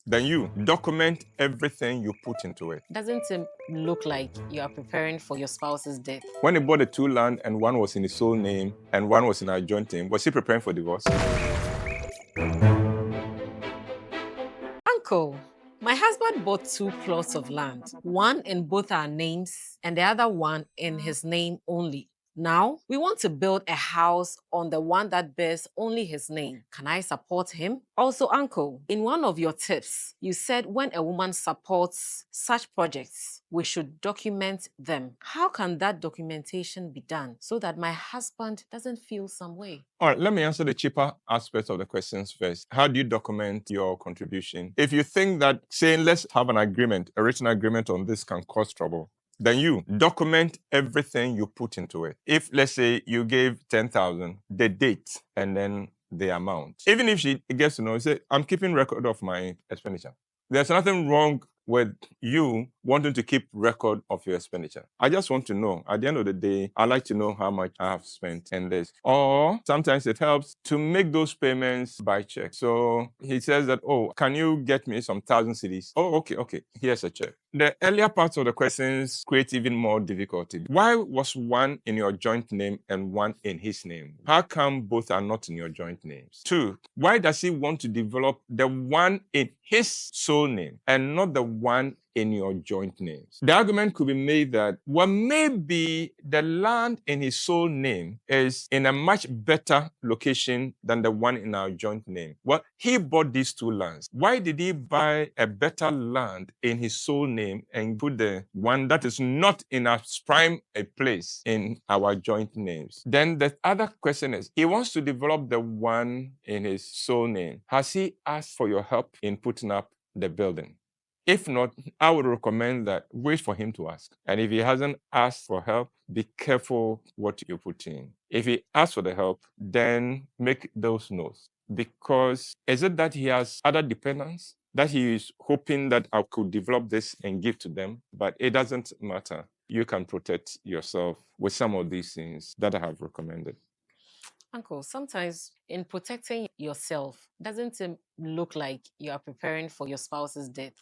Then you document everything you put into it. Doesn't it look like you are preparing for your spouse's death? When he bought the two land and one was in his sole name and one was in our joint name, was he preparing for divorce? Uncle, my husband bought 2 plots of land, one in both our names and the other one in his name only. Now, we want to build a house on the one that bears only his name. Can I support him? Also, Uncle, in one of your tips, you said when a woman supports such projects, we should document them. How can that documentation be done so that my husband doesn't feel some way? All right, let me answer the cheaper aspects of the questions first. How do you document your contribution? If you think that saying let's have an agreement, a written agreement on this can cause trouble, then you document everything you put into it. If let's say you gave 10,000, the date and then the amount. Even if she gets to know, say, I'm keeping record of my expenditure. There's nothing wrong with you wanting to keep record of your expenditure. I just want to know, at the end of the day, I like to know how much I have spent in this. Or sometimes it helps to make those payments by check. So he says that, oh, can you get me some 1,000 cedis? Oh, okay, here's a check. The earlier parts of the questions create even more difficulty. Why was one in your joint name and one in his name? How come both are not in your joint names? 2, why does he want to develop the one in his sole name and not the one in your joint names? The argument could be made that, well, maybe the land in his sole name is in a much better location than the one in our joint name. Well, he bought these two lands. Why did he buy a better land in his sole name and put the one that is not in a prime a place in our joint names? Then the other question is, he wants to develop the one in his sole name. Has he asked for your help in putting up the building? If not, I would recommend that wait for him to ask. And if he hasn't asked for help, be careful what you put in. If he asks for the help, then make those notes. Because is it that he has other dependents that he is hoping that I could develop this and give to them? But it doesn't matter. You can protect yourself with some of these things that I have recommended. Uncle, sometimes in protecting yourself, doesn't it look like you are preparing for your spouse's death?